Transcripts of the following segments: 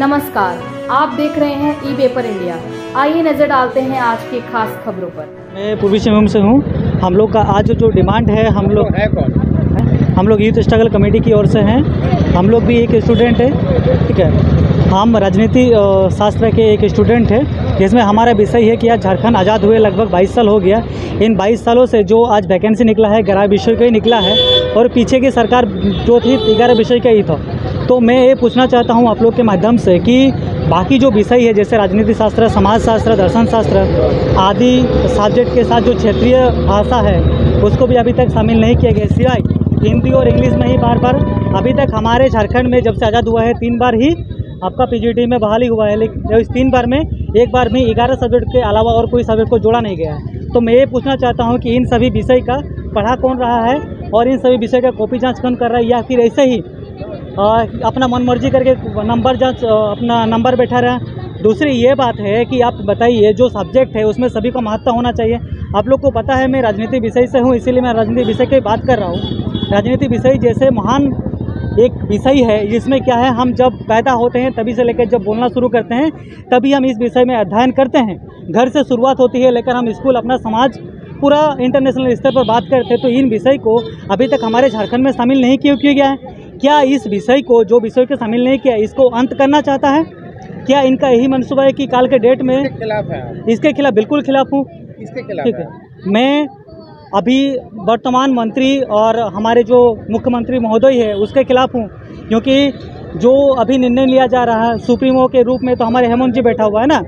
नमस्कार, आप देख रहे हैं ई पेपर इंडिया। आइए नजर डालते हैं आज की खास खबरों पर। मैं पूर्वी सिंहभूम से हूँ। हम लोग का आज जो डिमांड है, हम लोग यूथ स्ट्रगल कमेटी की ओर से हैं। हम लोग भी एक स्टूडेंट है, ठीक है। हम राजनीति शास्त्र के एक स्टूडेंट है, जिसमें हमारा विषय है कि आज झारखंड आज़ाद हुए लगभग 22 साल हो गया। इन 22 सालों से जो आज वैकेंसी निकला है 11 विषय का ही निकला है, और पीछे की सरकार जो थी 11 विषय का ही था। तो मैं ये पूछना चाहता हूँ आप लोग के माध्यम से कि बाकी जो विषय है, जैसे राजनीति शास्त्र, समाज शास्त्र, दर्शन शास्त्र आदि सब्जेक्ट के साथ जो क्षेत्रीय भाषा है उसको भी अभी तक शामिल नहीं किया गया, सिवाय हिंदी और इंग्लिश में ही बार बार अभी तक हमारे झारखंड में जब से आज़ाद हुआ है 3 बार ही आपका पीजीटी में बहाली हुआ है। लेकिन इस 3 बार में एक बार भी 11 सब्जेक्ट के अलावा और कोई सब्जेक्ट को जोड़ा नहीं गया है। तो मैं ये पूछना चाहता हूँ कि इन सभी विषय का पढ़ा कौन रहा है और इन सभी विषय का कॉपी जाँच कौन कर रहा है, या फिर ऐसे ही अपना मन मर्जी करके नंबर जाँच अपना नंबर बैठा रहा। दूसरी ये बात है कि आप बताइए, जो सब्जेक्ट है उसमें सभी का महत्व होना चाहिए। आप लोग को पता है मैं राजनीति विषय से हूँ, इसीलिए मैं राजनीति विषय की बात कर रहा हूँ। राजनीति विषय जैसे महान एक विषय है, जिसमें क्या है, हम जब पैदा होते हैं तभी से लेकर जब बोलना शुरू करते हैं तभी हम इस विषय में अध्ययन करते हैं। घर से शुरुआत होती है, लेकर हम स्कूल, अपना समाज, पूरा इंटरनेशनल स्तर पर बात करते हैं। तो इन विषय को अभी तक हमारे झारखंड में शामिल नहीं किया गया है। क्या इस विषय को, जो विषय को शामिल नहीं किया, इसको अंत करना चाहता है? क्या इनका यही मनसूबा है कि काल के डेट में इसके खिलाफ? बिल्कुल खिलाफ हूँ, इसके खिलाफ। ठीक है, मैं अभी वर्तमान मंत्री और हमारे जो मुख्यमंत्री महोदय है उसके खिलाफ हूँ, क्योंकि जो अभी निर्णय लिया जा रहा है सुप्रीमो के रूप में, तो हमारे हेमंत जी बैठा हुआ है ना।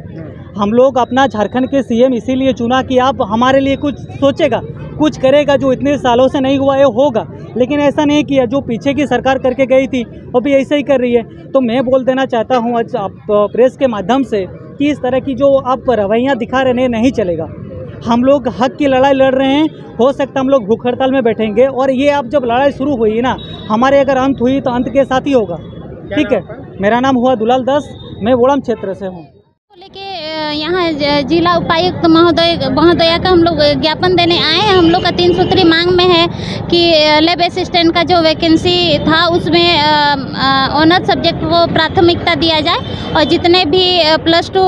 हम लोग अपना झारखंड के सीएम इसीलिए चुना कि आप हमारे लिए कुछ सोचेगा, कुछ करेगा, जो इतने सालों से नहीं हुआ है होगा। लेकिन ऐसा नहीं किया, जो पीछे की सरकार करके गई थी वो भी ऐसे ही कर रही है। तो मैं बोल देना चाहता हूँ आज आप प्रेस के माध्यम से कि इस तरह की जो आप रवैया दिखा रहे हैं नहीं चलेगा। हम लोग हक की लड़ाई लड़ रहे हैं, हो सकता हम लोग भूख हड़ताल में बैठेंगे, और ये अब जब लड़ाई शुरू हुई ना, हमारे अगर अंत हुई तो अंत के साथ ही होगा। ठीक है, मेरा नाम हुआ दुलाल दास, मैं वोड़म क्षेत्र से हूँ। लेके यहाँ जिला उपायुक्त महोदया का हम लोग ज्ञापन देने आए हैं। हम लोग का 3 सूत्री मांग में है कि लैब असिस्टेंट का जो वैकेंसी था उसमें ऑनर सब्जेक्ट को प्राथमिकता दिया जाए, और जितने भी +2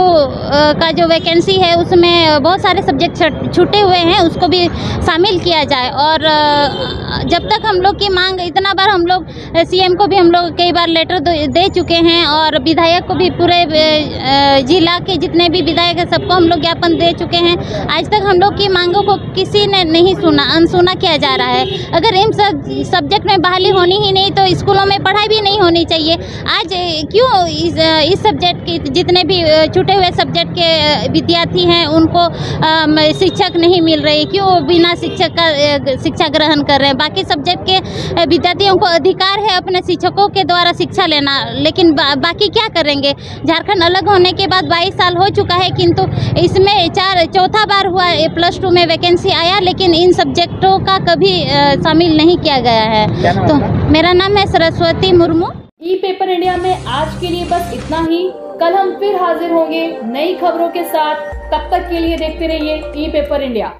का जो वैकेंसी है उसमें बहुत सारे सब्जेक्ट छूटे हुए हैं उसको भी शामिल किया जाए। और जब तक हम लोग की मांग, इतना बार हम लोग सीएम को भी हम लोग कई बार लेटर दे चुके हैं, और विधायक को भी, पूरे जिला के जितने भी विधायक है सबको हम लोग ज्ञापन दे चुके हैं। आज तक हम लोग की मांगों को किसी ने नहीं सुना, अनसुना किया जा रहा है। अगर इन सब्जेक्ट में बहाली होनी ही नहीं तो स्कूलों में पढ़ाई भी नहीं होनी चाहिए। आज क्यों इस सब्जेक्ट की, जितने भी छूटे हुए सब्जेक्ट के विद्यार्थी हैं उनको शिक्षक नहीं मिल रही, क्यों बिना शिक्षक का शिक्षा ग्रहण कर रहे हैं? बाकी सब्जेक्ट के विद्यार्थियों को अधिकार है अपने शिक्षकों के द्वारा शिक्षा लेना, लेकिन बाकी क्या करेंगे? झारखंड अलग होने के बाद 22 साल हो चुका है, किंतु इसमें चौथा बार हुआ +2 में वैकेंसी आया, लेकिन इन सब्जेक्टों का कभी शामिल नहीं किया गया है। तो मेरा नाम है सरस्वती मुर्मू। ई पेपर इंडिया में आज के लिए बस इतना ही। कल हम फिर हाजिर होंगे नई खबरों के साथ। तब तक के लिए देखते रहिए ई पेपर इंडिया।